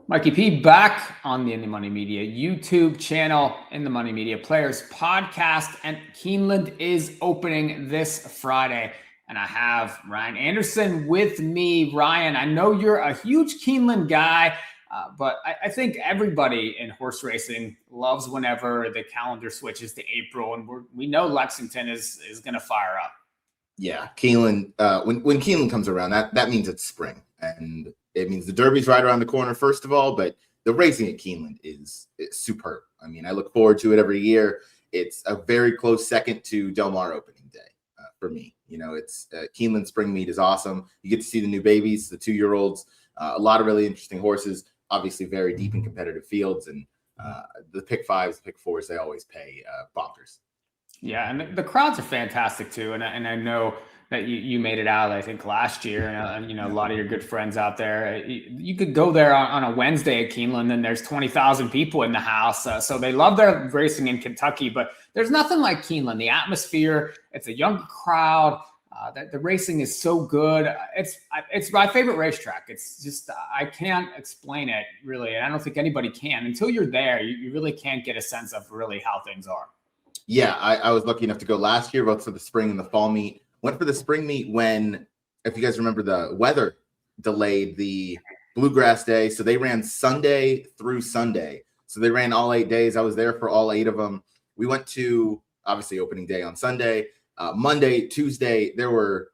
Mikee P back on the In the Money Media YouTube channel, In the Money Media Players podcast, and Keeneland is opening this Friday. And I have Ryan Anderson with me. Ryan, I know you're a huge Keeneland guy, but I think everybody in horse racing loves whenever the calendar switches to April, and we know Lexington is going to fire up. Yeah, Keeneland. When Keeneland comes around, that means it's spring, and it means the Derby's right around the corner, first of all. But the racing at Keeneland is superb. I mean, I look forward to it every year. It's a very close second to Del Mar Opening Day for me. You know, it's Keeneland Spring Meet is awesome. You get to see the new babies, the 2-year-olds, a lot of really interesting horses. Obviously, very deep and competitive fields, and the pick fives, pick fours, they always pay bonkers. Yeah, and the crowds are fantastic too, and I know that you made it out, I think, last year, and you know, a lot of your good friends out there. You could go there on a Wednesday at Keeneland, and there's 20,000 people in the house, so they love their racing in Kentucky. But there's nothing like Keeneland. The atmosphere, it's a young crowd. The racing is so good. It's my favorite racetrack. It's just I can't explain it really, and I don't think anybody can until you're there. You really can't get a sense of really how things are. Yeah, I was lucky enough to go last year, both for the spring and the fall meet. Went for the spring meet when, if you guys remember, the weather delayed the Bluegrass Day. So they ran Sunday through Sunday. So they ran all 8 days. I was there for all 8 of them. We went to, obviously, opening day on Sunday. Monday, Tuesday, there were,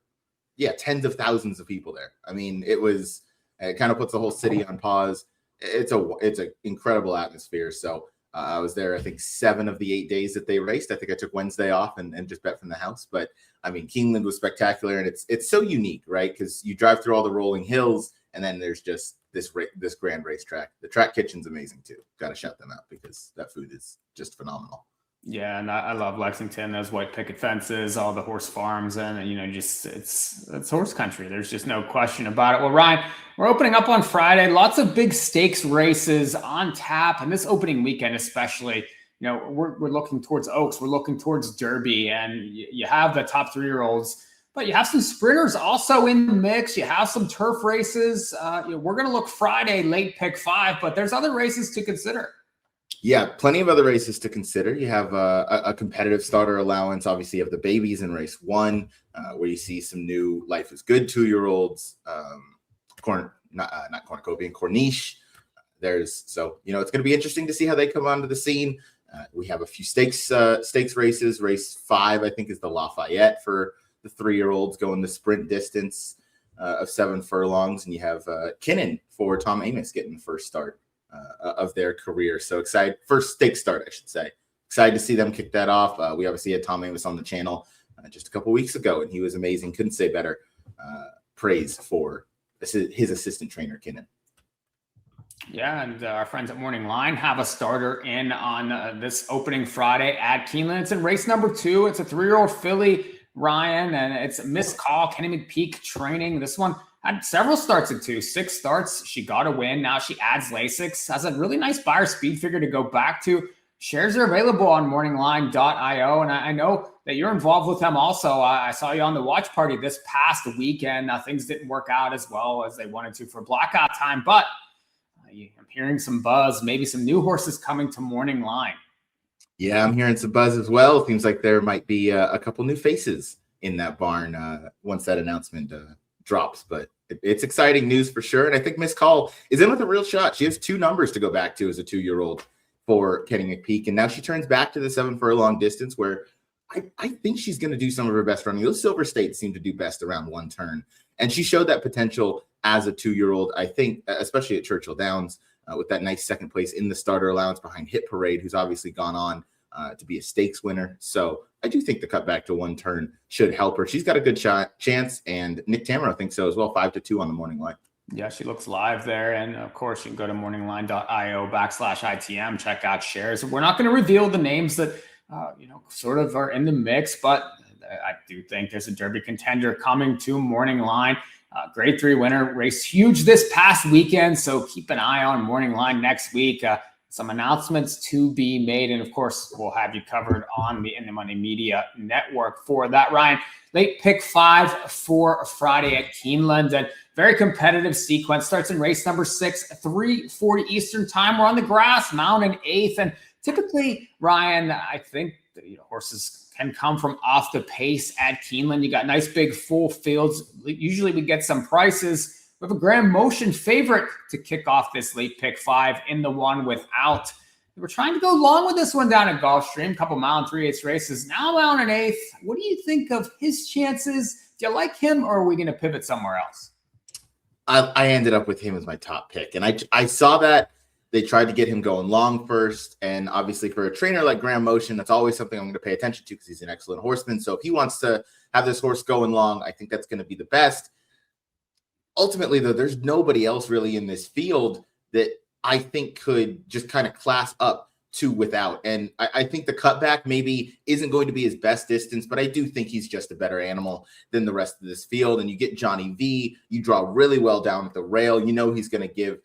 tens of thousands of people there. I mean, it kind of puts the whole city on pause. It's an incredible atmosphere. So I was there, I think, 7 of the 8 days that they raced. I think I took Wednesday off and just bet from the house. But, I mean, Keeneland was spectacular, and it's so unique, right? Because you drive through all the rolling hills, and then there's just this grand racetrack. The track kitchen's amazing, too. Got to shout them out because that food is just phenomenal. Yeah, and I love Lexington. Those white picket fences, all the horse farms, and you know, just it's horse country. There's just no question about it. Well, Ryan, we're opening up on Friday. Lots of big stakes races on tap, and this opening weekend especially. You know, we're looking towards Oaks, we're looking towards Derby, and you have the top 3-year-olds, but you have some sprinters also in the mix. You have some turf races. We're going to look Friday late pick 5, but there's other races to consider. Yeah, plenty of other races to consider. You have a competitive starter allowance. Obviously, you have the babies in race 1, where you see some new Life is Good 2-year-olds, not Cornucopia, Corniche. It's going to be interesting to see how they come onto the scene. We have a few stakes races. Race 5, I think, is the Lafayette for the 3-year-olds going the sprint distance of 7 furlongs, and you have Kinnan for Tom Amoss getting the first start of their career. So excited. First stake start, I should say. Excited to see them kick that off. We obviously had Tom Amoss on the channel just a couple weeks ago, and he was amazing. Couldn't say better. Praise for his assistant trainer, Kinnan. Yeah, and our friends at Morning Line have a starter in on this opening Friday at Keeneland. It's in race number 2. It's a 3-year-old filly, Ryan, and it's Miss Call, Kenny McPeak training. This one had several starts at 2, 6 starts. She got a win. Now she adds Lasix. Has a really nice buyer speed figure to go back to. Shares are available on morningline.io. And I know that you're involved with them also. I saw you on the watch party this past weekend. Things didn't work out as well as they wanted to for blackout time. But I'm hearing some buzz, maybe some new horses coming to Morning Line. Yeah, I'm hearing some buzz as well. Seems like there might be a couple new faces in that barn once that announcement drops, but it's exciting news for sure. And I think Miss Call is in with a real shot. She has 2 numbers to go back to as a 2-year-old for Kenny McPeak, and now she turns back to the 7 furlong distance where I think she's going to do some of her best running. Those Silver States seem to do best around 1 turn, and she showed that potential as a 2-year-old, I think, especially at Churchill Downs with that nice second place in the starter allowance behind Hit Parade, who's obviously gone on to be a stakes winner. So I do think the cut back to 1 turn should help her. She's got a good chance, and Nick Tamero thinks so as well. 5-2 on the Morning Line. Yeah, she looks live there. And of course, you can go to morningline.io/ITM, check out shares. We're not going to reveal the names that, sort of are in the mix, but I do think there's a Derby contender coming to Morning Line. Grade 3 winner, raced huge this past weekend. So keep an eye on Morning Line next week. some announcements to be made. And of course, we'll have you covered on the In the Money Media Network for that. Ryan, late pick 5 for Friday at Keeneland, and very competitive sequence. Starts in race number 6, 3:40 Eastern time. We're on the grass, mount in 8th. And typically, Ryan, I think horses can come from off the pace at Keeneland. You got nice big full fields. Usually we get some prices. We have a Grand Motion favorite to kick off this late pick 5 in the one without. We're trying to go long with this one down at Gulfstream, couple mile and 3/8 races. Now mile and 8th. What do you think of his chances? Do you like him, or are we going to pivot somewhere else? I ended up with him as my top pick, and I saw that they tried to get him going long first, and obviously for a trainer like Grand Motion, that's always something I'm going to pay attention to because he's an excellent horseman. So if he wants to have this horse going long, I think that's going to be the best. Ultimately, though, there's nobody else really in this field that I think could just kind of class up to without. And I think the cutback maybe isn't going to be his best distance, but I do think he's just a better animal than the rest of this field. And you get Johnny V, you draw really well down at the rail. You know he's going to give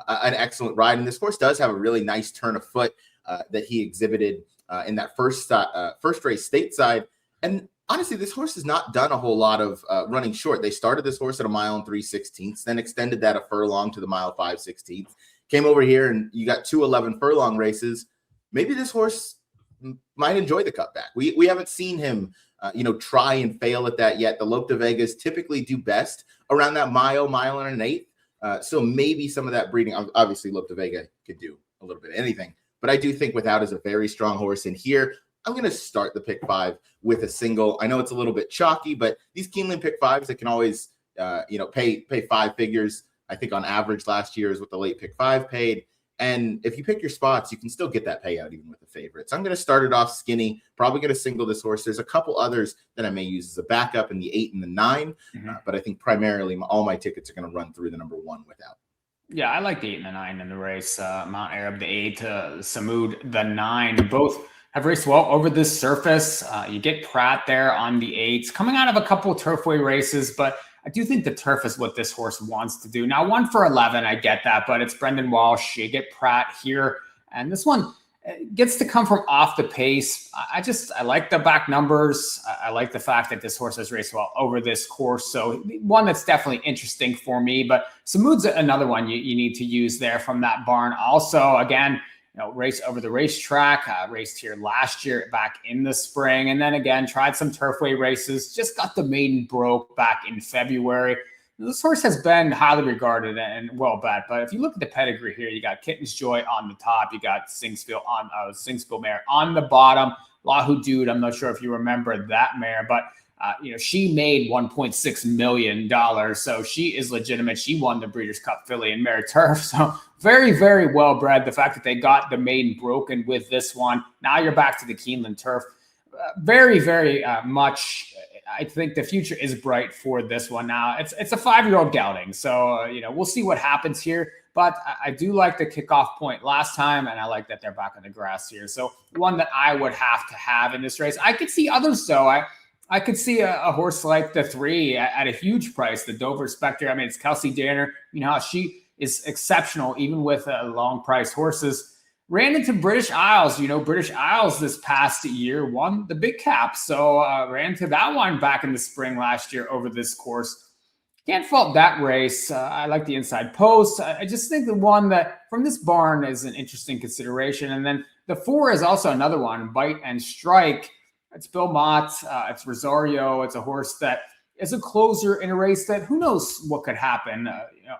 an excellent ride. And this horse does have a really nice turn of foot that he exhibited in that first race stateside. And honestly, this horse has not done a whole lot of running short. They started this horse at a mile and 3/16, then extended that a furlong to the mile 5/16. Came over here and you got 2 11 furlong races. Maybe this horse might enjoy the cutback. We haven't seen him, try and fail at that yet. The Lope de Vegas typically do best around that mile and an 1/8. So maybe some of that breeding. Obviously, Lope de Vega could do a little bit of anything, but I do think Without is a very strong horse. And here, I'm going to start the pick 5 with a single. I know it's a little bit chalky, but these Keeneland pick 5s that can always, pay 5 figures. I think on average last year is what the late pick 5 paid. And if you pick your spots, you can still get that payout even with the favorite. So I'm going to start it off skinny, probably going to single this horse. There's a couple others that I may use as a backup in the 8 and the 9, but I think primarily all my tickets are going to run through the number 1 Without. Yeah, I like the 8 and the 9 in the race. Mount Arab, the 8, Samud, the 9, both have raced well over this surface. You get Pratt there on the 8s, coming out of a couple of turfway races, but I do think the turf is what this horse wants to do. Now, 1 for 11, I get that, but it's Brendan Walsh. You get Pratt here, and this one gets to come from off the pace. I like the back numbers. I like the fact that this horse has raced well over this course. So one that's definitely interesting for me, but Samud's another one you need to use there from that barn. Also, again, race over the racetrack, raced here last year back in the spring. And then again, tried some turfway races, just got the maiden broke back in February. This horse has been highly regarded and well bet. But if you look at the pedigree here, you got Kitten's Joy on the top. You got Singsville mare on the bottom. Lahu Dude, I'm not sure if you remember that mare, but she made $1.6 million. So she is legitimate. She won the Breeders' Cup Filly and Mare Turf. So very, very well bred. The fact that they got the maiden broken with this one. Now you're back to the Keeneland Turf. Very, very much. I think the future is bright for this one. Now it's a 5-year-old gelding. So, we'll see what happens here. But I do like the kickoff point last time, and I like that they're back on the grass here. So one that I would have to have in this race. I could see others, though. I could see a horse like the 3 at a huge price, the Dover Spectre. I mean, it's Kelsey Danner. She is exceptional, even with long-priced horses. Ran into British Isles. British Isles this past year won the big cap. So ran to that one back in the spring last year over this course. Can't fault that race. I like the inside post. I just think the one that from this barn is an interesting consideration. And then the 4 is also another one, Bite and Strike. It's Beaumont. It's Rosario. It's a horse that is a closer in a race that who knows what could happen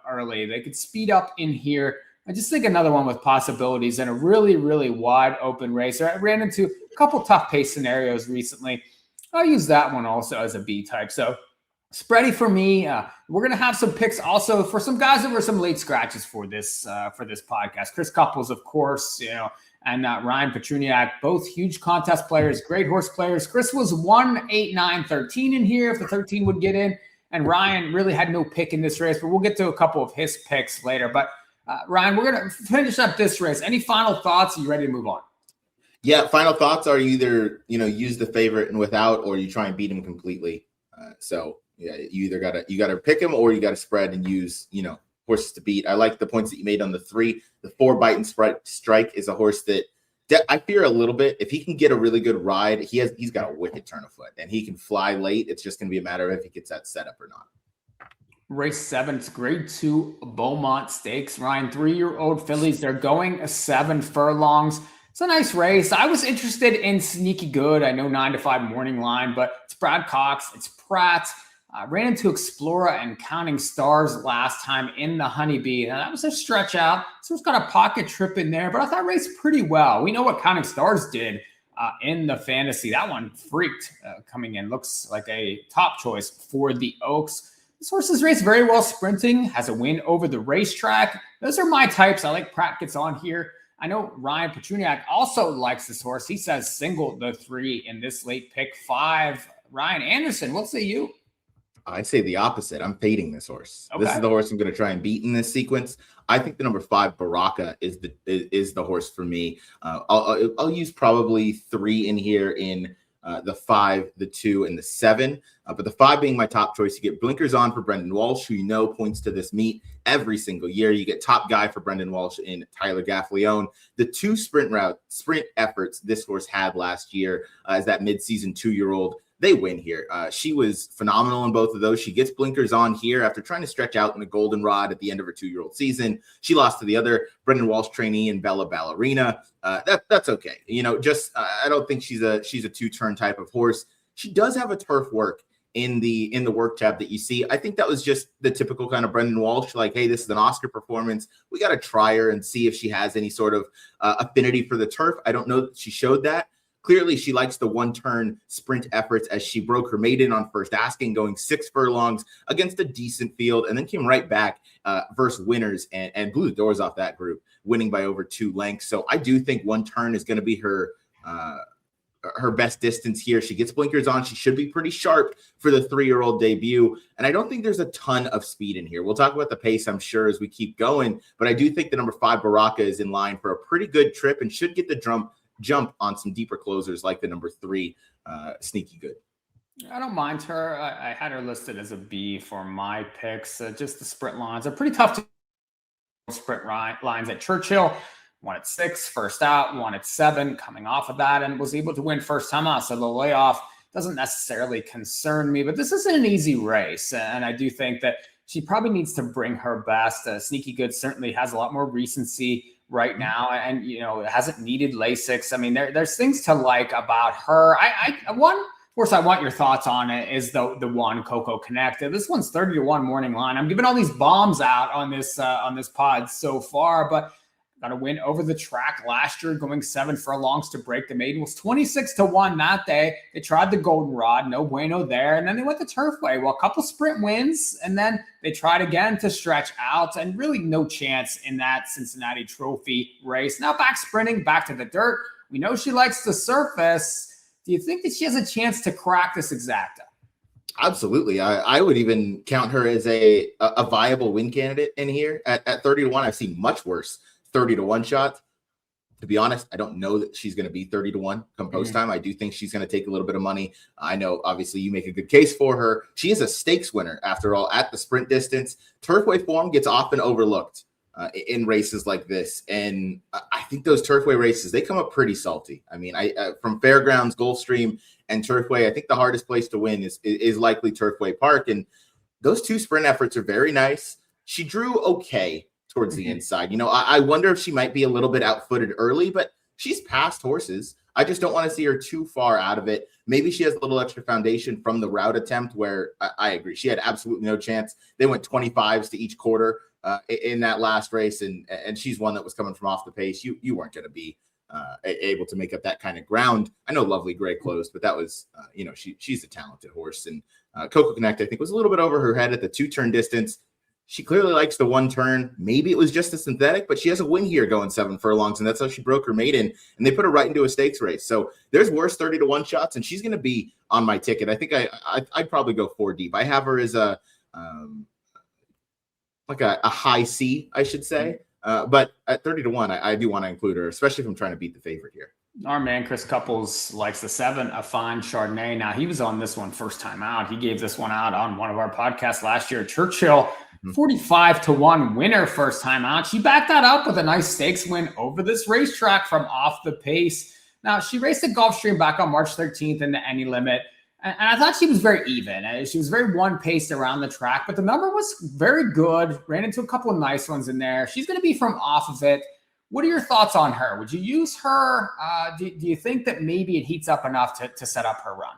early. They could speed up in here. I just think another one with possibilities in a really, really wide open race. I ran into a couple tough pace scenarios recently. I'll use that one also as a B type. So spready for me. We're going to have some picks also for some guys that were some late scratches for this podcast. Chris Couples, of course, and Ryan Petruniak, both huge contest players, great horse players. Chris was 1, 8, 9, 13 in here if the 13 would get in. And Ryan really had no pick in this race, but we'll get to a couple of his picks later. But Ryan, we're going to finish up this race. Any final thoughts? Are you ready to move on? Yeah, final thoughts are either, use the favorite and Without, or you try and beat him completely. So yeah, you either got to pick him or you got to spread and use, horses to beat. I like the points that you made on the 3. The 4 Bite and Strike is a horse that I fear a little bit. If he can get a really good ride, he's got a wicked turn of foot, and he can fly late. It's just going to be a matter of if he gets that setup or not. Race 7, it's grade 2 Beaumont Stakes. Ryan, 3-year-old fillies. They're going 7 furlongs. It's a nice race. I was interested in Sneaky Good. I know 9 to 5 morning line, but it's Brad Cox. It's Pratt. Ran into Explora and Counting Stars last time in the Honeybee. And that was a stretch out. So it's got a pocket trip in there, but I thought raced pretty well. We know what Counting Stars did in the fantasy. That one freaked coming in. Looks like a top choice for the Oaks. This horse is raced very well sprinting, has a win over the racetrack. Those are my types. I like Pratt gets on here. I know Ryan Petruniak also likes this horse. He says single the 3 in this late pick 5. Ryan Anderson, what say you? I say the opposite. I'm fading this horse. Okay. This is the horse I'm going to try and beat in this sequence. I think the number 5 Baraka is the horse for me. I'll use probably 3 in here in the 5, the 2, and the 7. But the 5 being my top choice. You get blinkers on for Brendan Walsh, who points to this meet every single year. You get top guy for Brendan Walsh in Tyler Gaffleone. The 2 sprint efforts this horse had last year as that midseason 2-year-old. They win here. She was phenomenal in both of those. She gets blinkers on here after trying to stretch out in a goldenrod at the end of her 2-year-old season. She lost to the other Brendan Walsh trainee in Bella Ballerina. That's okay. I don't think she's a 2-turn type of horse. She does have a turf work in the work tab that you see. I think that was just the typical kind of Brendan Walsh, like, hey, this is an Oscar performance. We got to try her and see if she has any sort of affinity for the turf. I don't know that she showed that. Clearly, she likes the 1-turn sprint efforts as she broke her maiden on first asking, going 6 furlongs against a decent field, and then came right back versus winners and blew the doors off that group, winning by over 2 lengths. So I do think 1 turn is going to be her best distance here. She gets blinkers on. She should be pretty sharp for the 3-year-old debut. And I don't think there's a ton of speed in here. We'll talk about the pace, I'm sure, as we keep going. But I do think the number 5 Baraka is in line for a pretty good trip and should get the jump on some deeper closers like the number 3 Sneaky Good. I don't mind her. I had her listed as a B for my picks. Just the sprint lines are pretty tough to sprint lines at Churchill. 1 at 6, first out, 1 at 7, coming off of that, and was able to win first time out. So the layoff doesn't necessarily concern me, but this isn't an easy race. And I do think that she probably needs to bring her best. Sneaky Good certainly has a lot more recency right now, and it hasn't needed Lasix. I mean, there's things to like about her. One horse I want your thoughts on it is the 1 Coco Connect. This one's 30 to 1 morning line. I'm giving all these bombs out on this pod so far, but got a win over the track last year, going 7 furlongs to break the maiden. Was 26 to 1 that day. They tried the goldenrod, no bueno there, and then they went the turfway. Well, a couple sprint wins, and then they tried again to stretch out, and really no chance in that Cincinnati Trophy race. Now back sprinting, back to the dirt. We know she likes the surface. Do you think that she has a chance to crack this exacta? Absolutely. I would even count her as a viable win candidate in here at 30 to 1. I've seen much worse 30 to 1 shots. To be honest, I don't know that she's going to be 30 to 1 come post time. I do think she's going to take a little bit of money. I know, obviously, you make a good case for her. She is a stakes winner, after all, at the sprint distance. Turfway form gets often overlooked in races like this. And I think those Turfway races, they come up pretty salty. I mean, from Fairgrounds, Gulfstream, and Turfway, I think the hardest place to win is likely Turfway Park. And those 2 sprint efforts are very nice. She drew okay towards the inside. I wonder if she might be a little bit outfooted early, but she's past horses. I just don't want to see her too far out of it. Maybe she has a little extra foundation from the route attempt where I agree. She had absolutely no chance. They went 25s to each quarter in that last race, and she's one that was coming from off the pace. You weren't going to be able to make up that kind of ground. I know Lovely Gray closed, but that was, she's a talented horse. And Coco Connect, I think, was a little bit over her head at the 2-turn distance. She clearly likes the 1 turn. Maybe it was just a synthetic, but she has a win here going 7 furlongs, and that's how she broke her maiden, and they put her right into a stakes race. So there's worse 30 to 1 shots, and she's going to be on my ticket. I think I'd probably go 4 deep. I have her as a high C, I should say. But at 30 to 1, I do want to include her, especially if I'm trying to beat the favorite here. Our man Chris Couples likes the 7, a fine Chardonnay. Now, he was on this one first time out. He gave this one out on one of our podcasts last year. Churchill 45-1 winner first time out. She backed that up with a nice stakes win over this racetrack from off the pace. Now, she raced at Gulfstream back on March 13th in the Any Limit, and I thought she was very even. She was very one-paced around the track, but the number was very good. Ran into a couple of nice ones in there. She's going to be from off of it. What are your thoughts on her? Would you use her? Do you think that maybe it heats up enough to set up her run?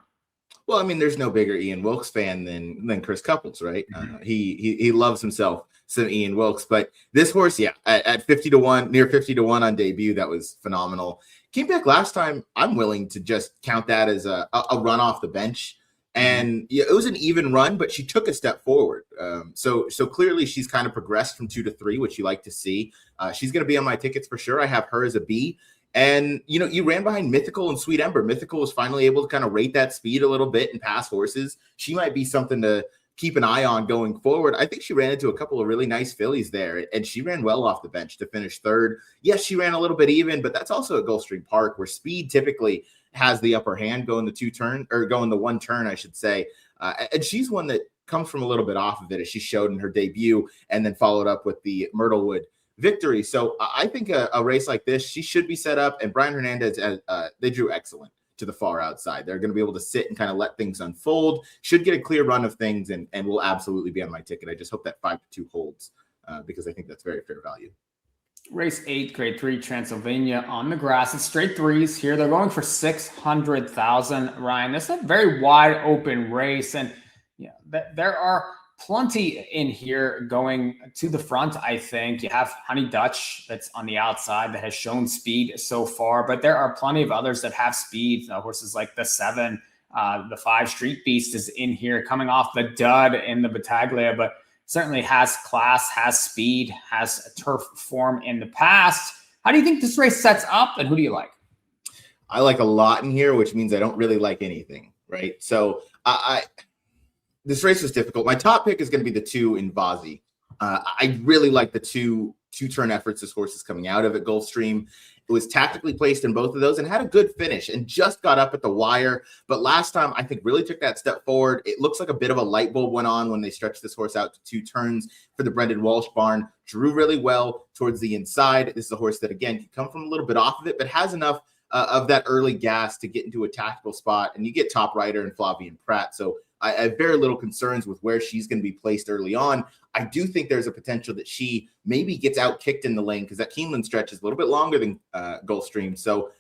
Well, I mean, there's no bigger Ian Wilkes fan than Chris Couples, right? He loves himself some Ian Wilkes, but this horse, yeah, at 50-1, near 50-1 on debut, that was phenomenal. Came back last time. I'm willing to just count that as a run off the bench. And yeah, it was an even run, but she took a step forward. So clearly she's kind of progressed from 2 to 3, which you like to see. She's going to be on my tickets for sure. I have her as a B. And, you ran behind Mythical and Sweet Ember. Mythical was finally able to kind of rate that speed a little bit and pass horses. She might be something to keep an eye on going forward. I think she ran into a couple of really nice fillies there, and she ran well off the bench to finish third. Yes, she ran a little bit even, but that's also at Gulfstream Park, where speed typically has the upper hand going the one turn, I should say. And she's one that comes from a little bit off of it, as she showed in her debut and then followed up with the Myrtlewood victory. So I think a race like this, she should be set up. And Brian Hernandez, they drew excellent to the far outside. They're going to be able to sit and kind of let things unfold. Should get a clear run of things, and will absolutely be on my ticket. I just hope that 5-2 holds because I think that's very fair value. Race 8, grade 3, Transylvania on the grass. It's straight threes here. They're going for 600,000. Ryan, this is a very wide open race, and there are plenty in here going to the front. I think you have Honey Dutch that's on the outside that has shown speed so far, but there are plenty of others that have speed. Horses like the 7, the 5 Street Beast is in here, coming off the dud in the Battaglia, but certainly has class, has speed, has a turf form in the past. How do you think this race sets up, and who do you like? I like a lot in here, which means I don't really like anything, right? So this race was difficult. My top pick is going to be the 2 in Vazi. I really like the two-turn efforts this horse is coming out of at Gulfstream. It was tactically placed in both of those and had a good finish and just got up at the wire. But last time, I think, really took that step forward. It looks like a bit of a light bulb went on when they stretched this horse out to 2 turns for the Brendan Walsh barn. Drew really well towards the inside. This is a horse that, again, can come from a little bit off of it, but has enough of that early gas to get into a tactical spot. And you get Top Rider and Flavian Pratt. So I have very little concerns with where she's going to be placed early on. I do think there's a potential that she maybe gets out kicked in the lane, because that Keeneland stretch is a little bit longer than Gulfstream. So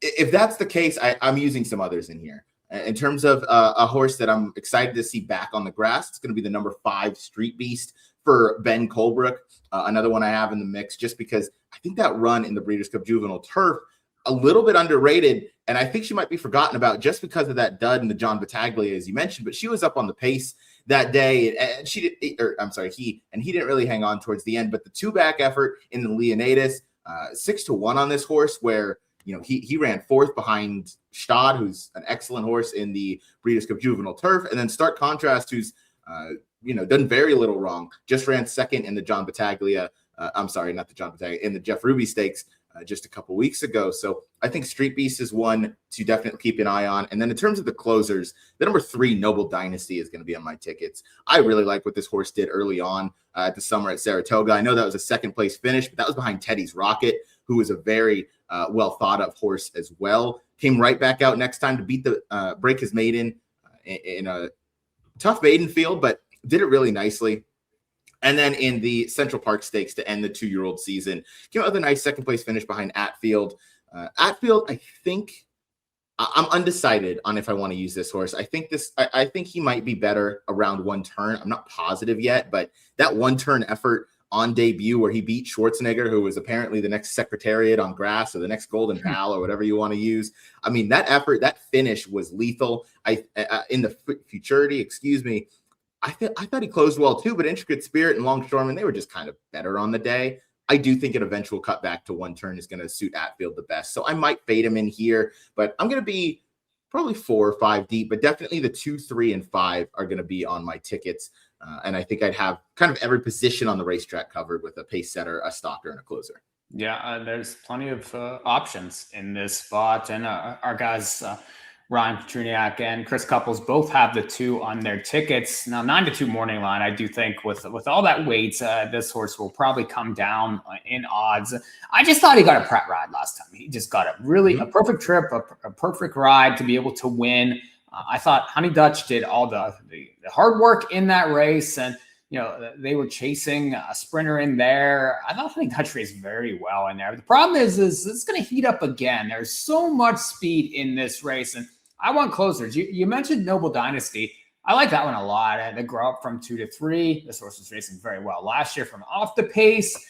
if that's the case, I'm using some others in here. In terms of a horse that I'm excited to see back on the grass, it's going to be the number 5 Street Beast for Ben Colebrook. Another one I have in the mix, just because I think that run in the Breeders' Cup Juvenile Turf, a little bit underrated, and I think she might be forgotten about just because of that dud in the John Battaglia, as you mentioned. But she was up on the pace that day, and he didn't really hang on towards the end. But the 2-back effort in the Leonidas, 6-1 on this horse, where he ran 4th behind Stad, who's an excellent horse in the Breeders' Cup Juvenile Turf, and then Stark Contrast, who's done very little wrong, just ran 2nd in the John Battaglia. In the Jeff Ruby Stakes just a couple weeks ago. So I think Street Beast is one to definitely keep an eye on. And then in terms of the closers, the number 3 Noble Dynasty is going to be on my tickets. I really like what this horse did early on at the summer at Saratoga. I know that was a 2nd place finish, but that was behind Teddy's Rocket, who was a very well thought of horse as well. Came right back out next time to beat break his maiden in a tough maiden field, but did it really nicely. And then in the Central Park Stakes to end the 2-year-old season, came out with a nice 2nd place finish behind Atfield. Atfield, I think I'm undecided on if I want to use this horse. I think he might be better around 1 turn. I'm not positive yet, but that 1-turn effort on debut where he beat Schwarzenegger, who was apparently the next Secretariat on grass or the next Golden Pal or whatever you want to use. I mean, that effort, that finish was lethal. In the futurity, I thought he closed well too, but Intricate Spirit and Longshoreman, they were just kind of better on the day. I do think an eventual cut back to 1 turn is going to suit Atfield the best. So I might fade him in here, but I'm going to be probably 4 or 5 deep, but definitely the 2, 3, and 5 are going to be on my tickets. And I think I'd have kind of every position on the racetrack covered with a pace setter, a stalker, and a closer. Yeah, there's plenty of options in this spot. And our guys Ryan Petruniak and Chris Couples both have the 2 on their tickets. Now, 9-2 morning line, I do think with all that weight, this horse will probably come down in odds. I just thought he got a Pratt ride last time. He just got a perfect trip, a perfect ride to be able to win. I thought Honey Dutch did all the hard work in that race, and they were chasing a sprinter in there. I thought Honey Dutch raced very well in there. The problem is it's going to heat up again. There's so much speed in this race, and I want closers. You mentioned Noble Dynasty. I like that one a lot. I had to grow up from 2 to 3. This horse was racing very well last year from off the pace.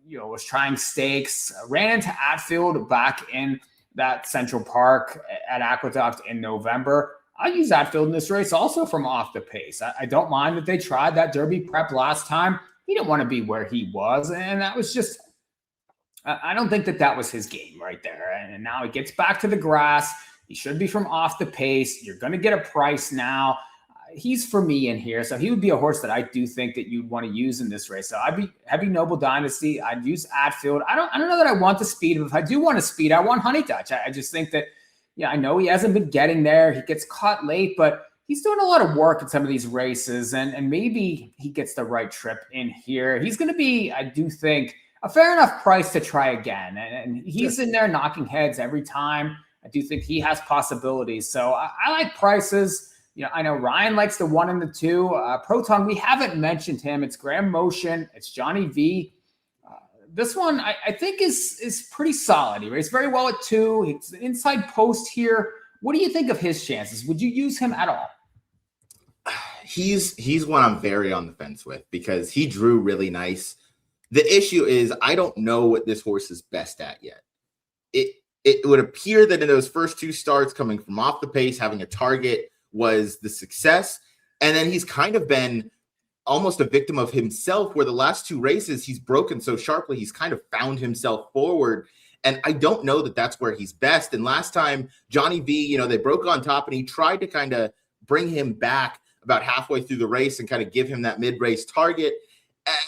Was trying stakes. Ran into Atfield back in that Central Park at Aqueduct in November. I use Atfield in this race also from off the pace. I don't mind that they tried that Derby prep last time. He didn't want to be where he was, and that was just I don't think that was his game right there. And now he gets back to the grass. He should be from off the pace. You're going to get a price now. He's for me in here. So he would be a horse that I do think that you'd want to use in this race. So I'd be heavy Noble Dynasty. I'd use Atfield. I don't know that I want the speed. But if I do want a speed, I want Honey Dutch. I just think that, I know he hasn't been getting there. He gets caught late, but he's doing a lot of work in some of these races. And maybe he gets the right trip in here. He's going to be, I do think, a fair enough price to try again. And he's in there knocking heads every time. I do think he has possibilities. So I like prices. I know Ryan likes the 1 and the 2. Proton, we haven't mentioned him. It's Graham Motion. It's Johnny V. This one I think is pretty solid. He raced very well at 2. It's an inside post here. What do you think of his chances? Would you use him at all? He's one I'm very on the fence with because he drew really nice. The issue is I don't know what this horse is best at yet. It would appear that in those first 2 starts coming from off the pace, having a target was the success. And then he's kind of been almost a victim of himself where the last 2 races he's broken so sharply. He's kind of found himself forward. And I don't know that that's where he's best. And last time Johnny V, they broke on top and he tried to kind of bring him back about halfway through the race and kind of give him that mid-race target.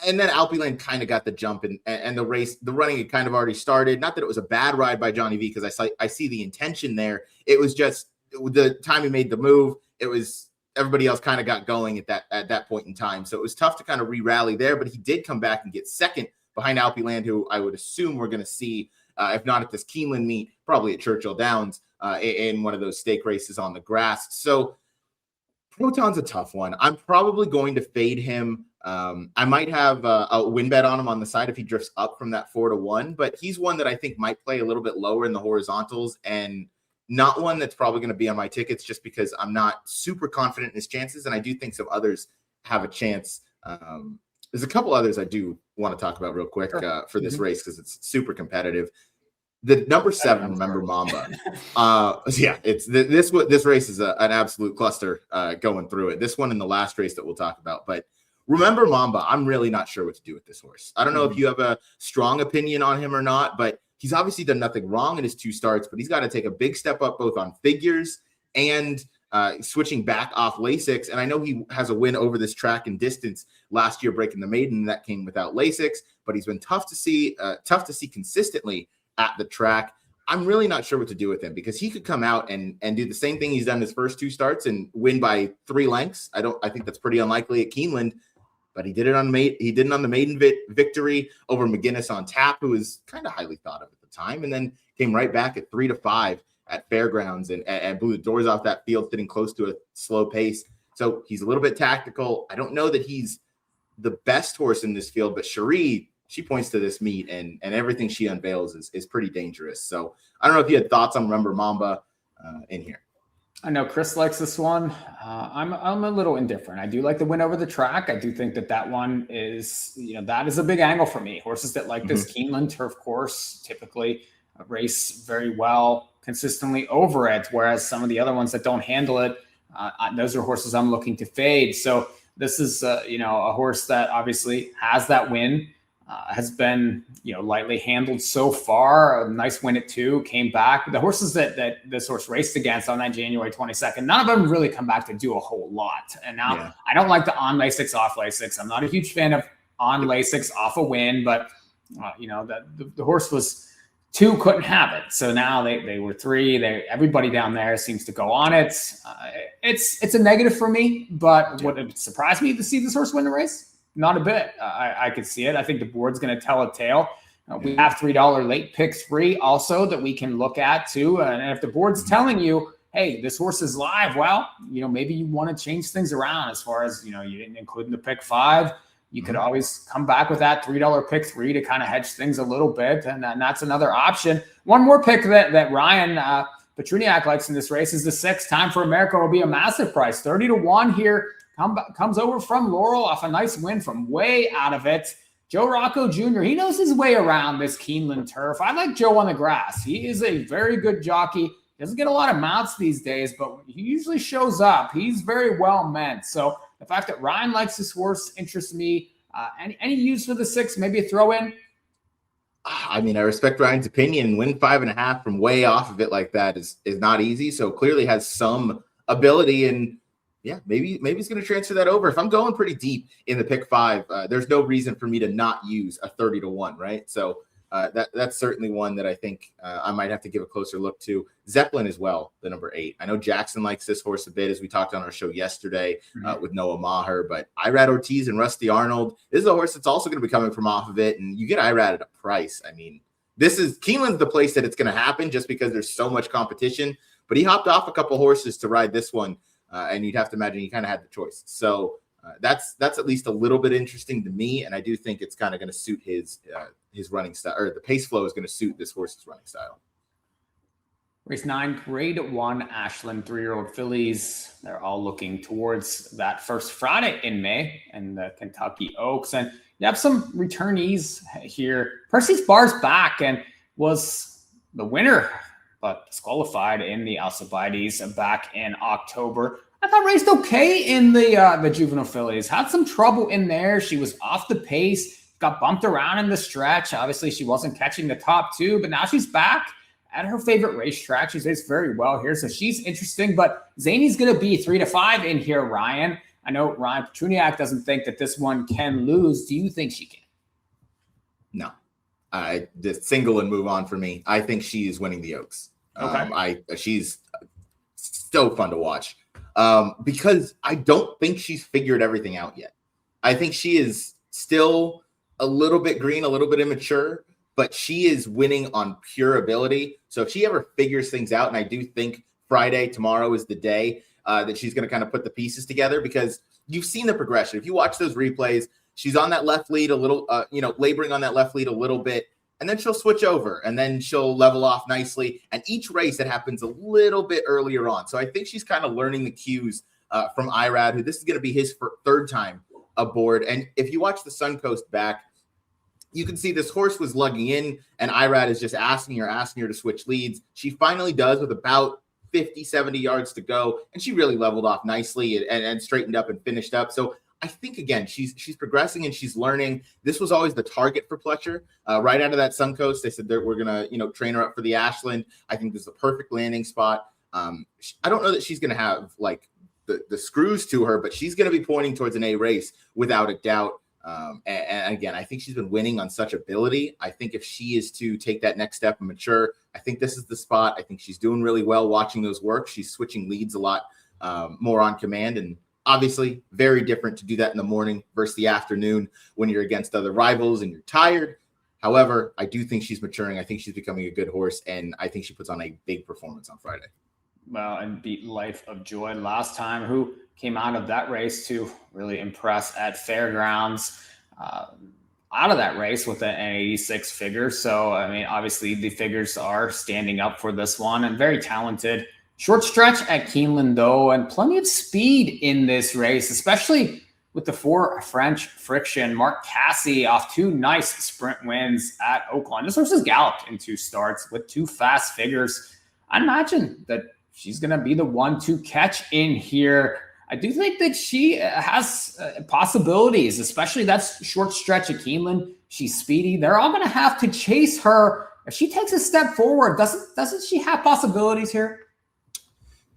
And then Alpeland kind of got the jump and the race, the running had kind of already started. Not that it was a bad ride by Johnny V because I see the intention there. It was just the time he made the move. It was everybody else kind of got going at that point in time. So it was tough to kind of re-rally there, but he did come back and get second behind Alpeland, who I would assume we're going to see, if not at this Keeneland meet, probably at Churchill Downs in one of those stake races on the grass. So Proton's a tough one. I'm probably going to fade him. I might have a win bet on him on the side if he drifts up from that 4 to 1, but he's one that I think might play a little bit lower in the horizontals and not one that's probably going to be on my tickets just because I'm not super confident in his chances. And I do think some others have a chance. There's a couple others I do want to talk about real quick for this race because it's super competitive. The number 7, Remember Mamba. This race is an absolute cluster going through it. This one and the last race that we'll talk about, but Remember Mamba, I'm really not sure what to do with this horse. I don't know if you have a strong opinion on him or not, but he's obviously done nothing wrong in his 2 starts, but he's got to take a big step up both on figures and switching back off Lasix. And I know he has a win over this track and distance last year, breaking the Maiden. That came without Lasix, but he's been tough to see consistently at the track. I'm really not sure what to do with him because he could come out and do the same thing he's done his first 2 starts and win by 3 lengths. I think that's pretty unlikely at Keeneland, but he did it on the Maiden victory over McGinnis on tap, who was kind of highly thought of at the time, and then came right back at 3 to 5 at Fairgrounds and blew the doors off that field, sitting close to a slow pace. So he's a little bit tactical. I don't know that he's the best horse in this field, but Cherie, she points to this meet and everything she unveils is pretty dangerous. So I don't know if you had thoughts on Remember Mamba in here. I know Chris likes this one. I'm a little indifferent. I do like the win over the track. I do think that one is, that is a big angle for me. Horses that like this Keeneland turf course typically race very well consistently over it, whereas some of the other ones that don't handle it, those are horses I'm looking to fade. So this is, a horse that obviously has that win. Has been, lightly handled so far. A nice win at 2, came back. The horses that this horse raced against on that January 22nd, none of them really come back to do a whole lot. And now I don't like the on Lasix, off Lasix. I'm not a huge fan of on Lasix off a win, but the horse was 2 couldn't have it. So now they were 3. Everybody down there seems to go on it. It's a negative for me, but would it surprise me to see this horse win the race? Not a bit. I could see it. I think the board's going to tell a tale. We have $3 late pick 3 also that we can look at too. And if the board's telling you, hey, this horse is live, well, maybe you want to change things around as far as, you didn't include in the pick 5. You could always come back with that $3 pick 3 to kind of hedge things a little bit. And that's another option. One more pick that Ryan Petruniak likes in this race is the 6. Time for America will be a massive price. 30-1 here. Comes over from Laurel off a nice win from way out of it. Joe Rocco Jr., he knows his way around this Keeneland turf. I like Joe on the grass. He is a very good jockey. Doesn't get a lot of mounts these days, but he usually shows up. He's very well meant. So the fact that Ryan likes this horse interests me. Any use for the 6? Maybe a throw in? I mean, I respect Ryan's opinion. Win 5.5 from way off of it like that is not easy. So clearly has some ability, and yeah, maybe he's going to transfer that over. If I'm going pretty deep in the pick 5, there's no reason for me to not use a 30-1, right? So that's certainly one that I think I might have to give a closer look to. Zeppelin as well, the number 8. I know Jackson likes this horse a bit, as we talked on our show yesterday with Noah Maher, but Irad Ortiz and Rusty Arnold, this is a horse that's also going to be coming from off of it, and you get Irad at a price. I mean, Keeneland's the place that it's going to happen just because there's so much competition, but he hopped off a couple horses to ride this one, and you'd have to imagine he kind of had the choice. So that's at least a little bit interesting to me, and I do think it's kind of going to suit his running style, or the pace flow is going to suit this horse's running style. Race 9, grade 1 Ashland 3-year-old fillies. They're all looking towards that first Friday in May and the Kentucky Oaks. And you have some returnees here. Percy's Bar's back and was the winner, but disqualified in the Alcibiades back in October. I thought raced okay in the juvenile fillies. Had some trouble in there. She was off the pace, got bumped around in the stretch. Obviously, she wasn't catching the top 2, but now she's back at her favorite racetrack. She raced very well here, so she's interesting. But Zany's going to be 3-5 in here, Ryan. I know Ryan Petruniak doesn't think that this one can lose. Do you think she can? No. Just single and move on for me. I think she is winning the Oaks. Okay. She's so fun to watch because I don't think she's figured everything out yet. I think she is still a little bit green, a little bit immature, but she is winning on pure ability. So if she ever figures things out, and I do think Friday, tomorrow is the day that she's going to kind of put the pieces together, because you've seen the progression. If you watch those replays, she's on that left lead a little, laboring on that left lead a little bit, and then she'll switch over, and then she'll level off nicely. And each race, it happens a little bit earlier on. So I think she's kind of learning the cues from Irad, who this is going to be his third time aboard. And if you watch the Suncoast back, you can see this horse was lugging in, and Irad is just asking her to switch leads. She finally does with about 50, 70 yards to go, and she really leveled off nicely and straightened up and finished up. So I think, again, she's progressing and she's learning. This was always the target for Pletcher. Right out of that Suncoast, they said that we're going to, train her up for the Ashland. I think this is a perfect landing spot. I don't know that she's going to have like the screws to her, but she's going to be pointing towards an A race without a doubt. And again, I think she's been winning on such ability. I think if she is to take that next step and mature, I think this is the spot. I think she's doing really well watching those work. She's switching leads a lot more on command, and obviously very different to do that in the morning versus the afternoon when you're against other rivals and you're tired. However, I do think she's maturing. I think she's becoming a good horse, and I think she puts on a big performance on Friday. Well, and beat Life of Joy last time, who came out of that race to really impress at Fairgrounds, out of that race with an 86 figure. So, I mean, obviously the figures are standing up for this one, and very talented. Short stretch at Keeneland, though, and plenty of speed in this race, especially with the 4 French friction. Mark Casse off 2 nice sprint wins at Oakland. This horse has galloped in 2 starts with 2 fast figures. I imagine that she's going to be the one to catch in here. I do think that she has possibilities, especially that short stretch at Keeneland. She's speedy. They're all going to have to chase her. If she takes a step forward, doesn't she have possibilities here?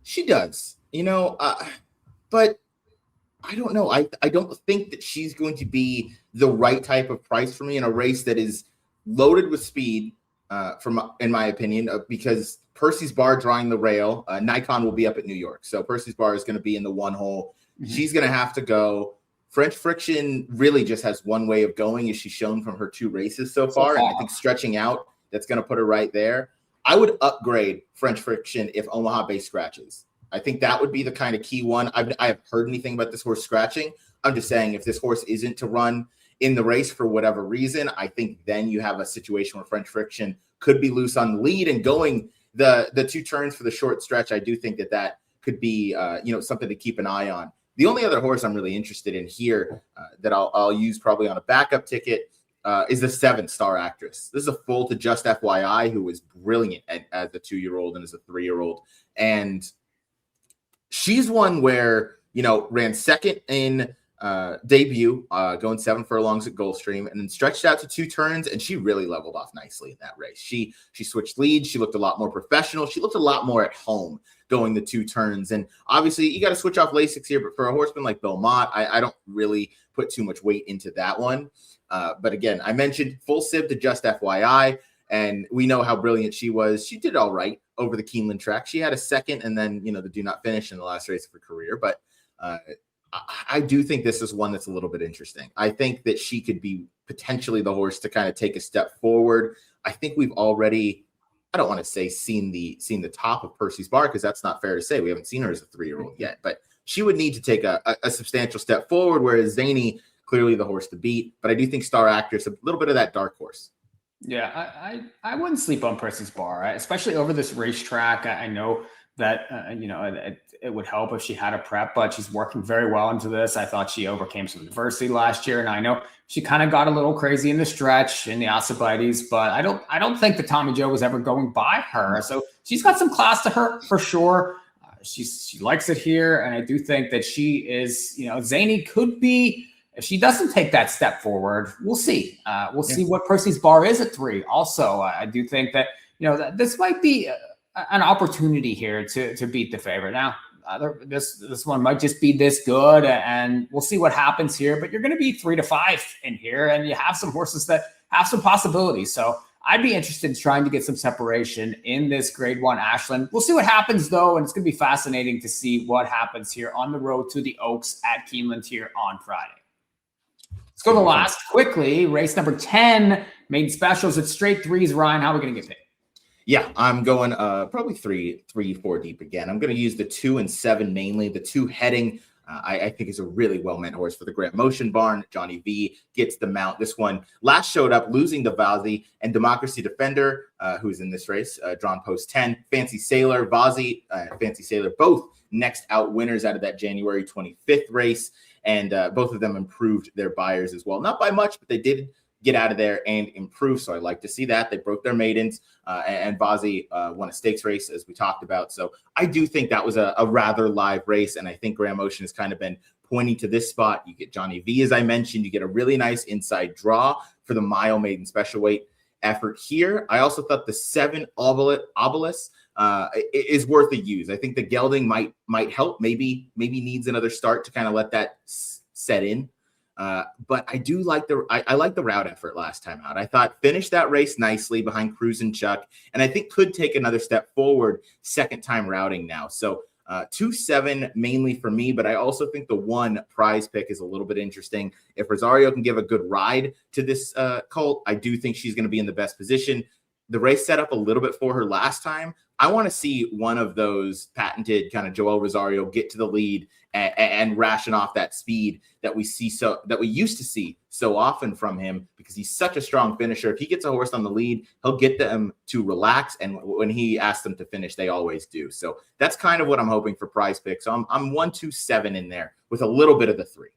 She does, but I don't know. I don't think that she's going to be the right type of price for me in a race that is loaded with speed, in my opinion, because Percy's Bar drawing the rail. Nikon will be up at New York, so Percy's Bar is going to be in the one hole. She's going to have to go. French Friction really just has one way of going, as she's shown from her 2 races so far. And I think stretching out, that's going to put her right there. I would upgrade French Friction if Omaha Bay scratches. I think that would be the kind of key one. I haven't heard anything about this horse scratching. I'm just saying, if this horse isn't to run in the race for whatever reason, I think then you have a situation where French Friction could be loose on the lead and going the 2 turns for the short stretch. I do think that could be something to keep an eye on. The only other horse I'm really interested in here that I'll use probably on a backup ticket is the 7 Star Actress. This is a foal to Just FYI, who was brilliant as a 2-year-old and as a 3-year-old. And she's one where, ran second in debut, going 7 furlongs at Gulfstream, and then stretched out to 2 turns, and she really leveled off nicely in that race. She switched leads. She looked a lot more professional. She looked a lot more at home going the 2 turns. And obviously you got to switch off Lasix here, but for a horseman like Beaumont, I don't really put too much weight into that one. But again, I mentioned full sib to Just FYI, and we know how brilliant she was. She did all right over the Keeneland track. She had a second, and then, the do not finish in the last race of her career. But I do think this is one that's a little bit interesting. I think that she could be potentially the horse to kind of take a step forward. I think we've already, I don't want to say seen the top of Percy's Bar, because that's not fair to say. We haven't seen her as a 3-year-old yet, but she would need to take a substantial step forward, whereas Zany, clearly the horse to beat. But I do think Star Actress, a little bit of that dark horse. Yeah, I wouldn't sleep on Percy's Bar, especially over this racetrack. I know that, it would help if she had a prep, but she's working very well into this. I thought she overcame some adversity last year, and I know she kind of got a little crazy in the stretch in the Alcibiades, but I don't think that Tommy Joe was ever going by her. So she's got some class to her for sure. She likes it here, and I do think that she is, Zany could be, if she doesn't take that step forward, we'll see. We'll see what Percy's Bar is at 3. Also, I do think that, that this might be an opportunity here to beat the favorite. Now, this one might just be this good, and we'll see what happens here. But you're going to be 3 to 5 in here, and you have some horses that have some possibilities. So I'd be interested in trying to get some separation in this Grade 1 Ashland. We'll see what happens, though, and it's going to be fascinating to see what happens here on the road to the Oaks at Keeneland here on Friday. Let's go to the last quickly. Race number 10, maiden specials. It's straight 3s. Ryan, how are we going to get picked? Yeah, I'm going probably 3-4 deep again. I'm going to use the 2 and 7 mainly. The 2 heading, I think, is a really well-meant horse for the Grant Motion barn. Johnny V gets the mount. This one last showed up losing to Vazi, and Democracy Defender, who's in this race, drawn post 10. Fancy Sailor, Vazi, Fancy Sailor, both next out winners out of that January 25th race, and both of them improved their buyers as well. Not by much, but they did get out of there and improve. So I like to see that. They broke their maidens, and Vazi won a stakes race, as we talked about. So I do think that was a rather live race, and I think Graham Ocean has kind of been pointing to this spot. You get Johnny V, as I mentioned. You get a really nice inside draw for the mile maiden special weight effort here. I also thought the 7 Obelisk is worth a use. I think the gelding might help. Maybe needs another start to kind of let that set in. But I do like I like the route effort last time out. I thought finished that race nicely behind Cruz and Chuck, and I think could take another step forward second time routing now. So 2-7 mainly for me, but I also think the 1 prize pick is a little bit interesting. If Rosario can give a good ride to this colt, I do think she's going to be in the best position. The race set up a little bit for her last time. I want to see one of those patented kind of Joel Rosario get to the lead and ration off that speed that we used to see so often from him, because he's such a strong finisher. If he gets a horse on the lead, he'll get them to relax, and when he asks them to finish, they always do. So that's kind of what I'm hoping for prize pick. So I'm 1-2-7 in there with a little bit of the 3.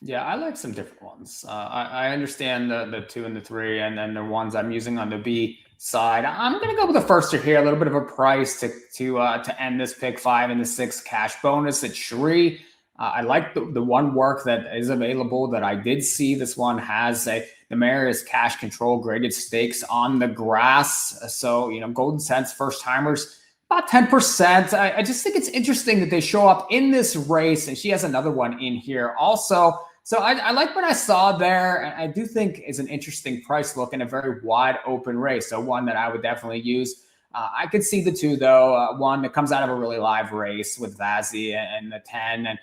Yeah, I like some different ones. I understand the 2 and the 3, and then the ones I'm using on the B side. I'm going to go with the firster here, a little bit of a price to end this pick. 5 and the 6 cash bonus at Cherie. I like the one work that is available that I did see. This one has the mare is cash control graded stakes on the grass. So, Golden Sense first timers, about 10%. I just think it's interesting that they show up in this race, and she has another one in here. Also, So I like what I saw there. And I do think is an interesting price look in a very wide open race. So one that I would definitely use. I could see the 2 though. One that comes out of a really live race with Vazzy and the 10 and,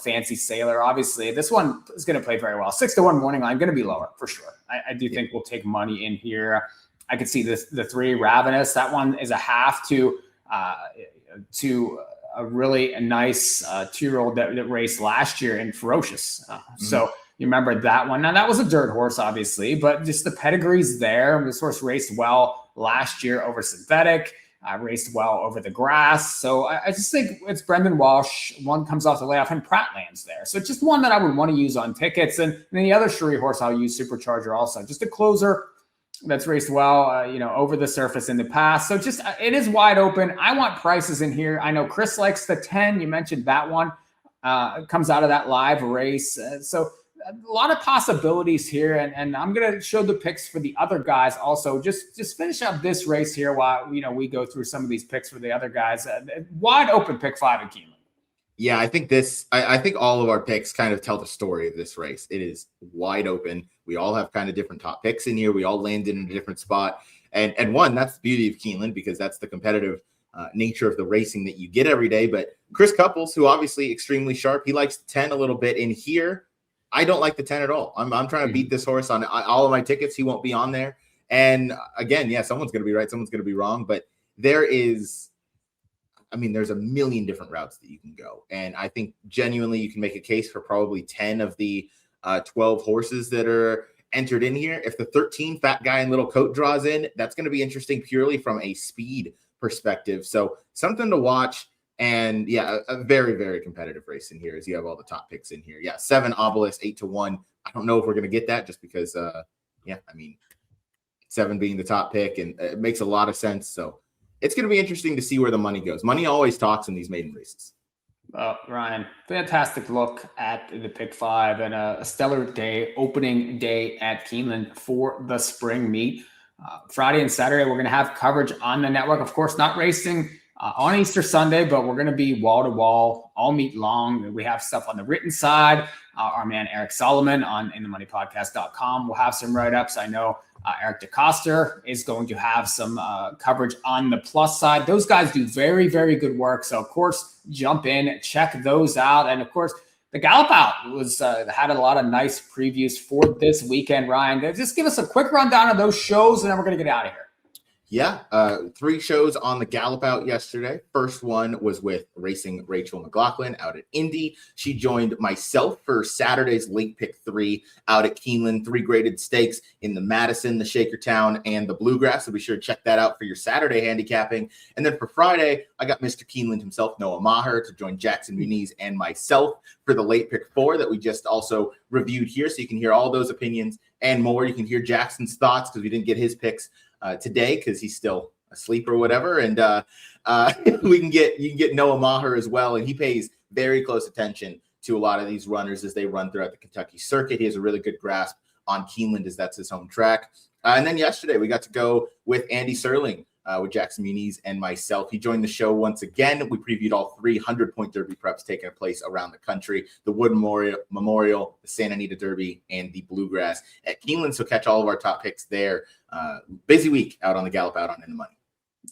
Fancy Sailor. Obviously, this one is going to play very well. 6-1 morning line, going to be lower for sure. I do think we'll take money in here. I could see the 3 Ravenous. That one is a half to a really nice 2-year-old that raced last year in Ferocious. So you remember that one. Now that was a dirt horse, obviously, but just the pedigree's there. This horse raced well last year over synthetic, raced well over the grass. So I just think it's Brendan Walsh. One comes off the layoff and Pratt lands there. So just one that I would want to use on tickets. And then the other Cherie horse I'll use, Supercharger also. Just a closer that's raced well, over the surface in the past. So just, it is wide open. I want prices in here. I know Chris likes the 10. You mentioned that one comes out of that live race. So a lot of possibilities here. And I'm going to show the picks for the other guys also. Just finish up this race here while, we go through some of these picks for the other guys. Wide open pick 5 in Keeneland. Yeah, I think all of our picks kind of tell the story of this race. It is wide open. We all have kind of different top picks in here. We all landed in a different spot. And one, that's the beauty of Keeneland, because that's the competitive nature of the racing that you get every day. But Chris Couples, who obviously extremely sharp, he likes 10 a little bit in here. I don't like the 10 at all. I'm trying to beat this horse on all of my tickets. He won't be on there. And again, yeah, someone's going to be right. Someone's going to be wrong. But there's a million different routes that you can go. And I think genuinely you can make a case for probably 10 of the 12 horses that are entered in here. If the 13 fat guy in little coat draws in, that's going to be interesting purely from a speed perspective. So something to watch. And yeah, a very, very competitive race in here as you have all the top picks in here. Yeah, 7 Obelisk, 8-1. I don't know if we're going to get that just because, 7 being the top pick, and it makes a lot of sense. So it's going to be interesting to see where the money goes. Money always talks in these maiden races. Ryan, fantastic look at the pick 5 and a stellar day, opening day at Keeneland for the spring meet. Friday and Saturday, we're going to have coverage on the network. Of course, not racing on Easter Sunday, but we're going to be wall to wall all meet long. We have stuff on the written side. Our man Eric Solomon on InTheMoneyPodcast.com will have some write-ups. I know Eric DeCoster is going to have some coverage on the plus side. Those guys do very, very good work. So, of course, jump in, check those out. And, of course, the Gallop Out was had a lot of nice previews for this weekend, Ryan. Just give us a quick rundown of those shows, and then we're going to get out of here. Yeah, 3 shows on the Gallop Out yesterday. First one was with Racing Rachel McLaughlin out at Indy. She joined myself for Saturday's late pick 3 out at Keeneland, 3 graded stakes in the Madison, the Shakertown, and the Bluegrass. So be sure to check that out for your Saturday handicapping. And then for Friday, I got Mr. Keeneland himself, Noah Maher, to join Jackson Muniz and myself for the late pick 4 that we just also reviewed here. So you can hear all those opinions and more. You can hear Jackson's thoughts because we didn't get his picks today because he's still asleep or whatever. And you can get Noah Maher as well. And he pays very close attention to a lot of these runners as they run throughout the Kentucky circuit. He has a really good grasp on Keeneland as that's his home track. And then yesterday we got to go with Andy Serling with Jackson Muniz and myself. He joined the show once again. We previewed all 3 100-point Derby preps taking place around the country: the Wood Memorial, the Santa Anita Derby, and the Bluegrass at Keeneland. So catch all of our top picks there. Busy week out on the Gallop Out on In the Money.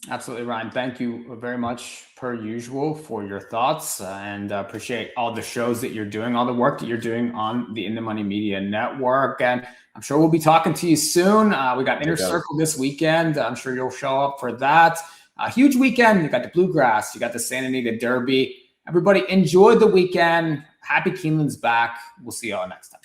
Absolutely, Ryan. Thank you very much, per usual, for your thoughts, and appreciate all the shows that you're doing, all the work that you're doing on the In the Money Media Network. And I'm sure we'll be talking to you soon. We got Inner Circle this weekend. I'm sure you'll show up for that. A huge weekend. You got the Bluegrass. You got the Santa Anita Derby. Everybody enjoy the weekend. Happy Keeneland's back. We'll see you all next time.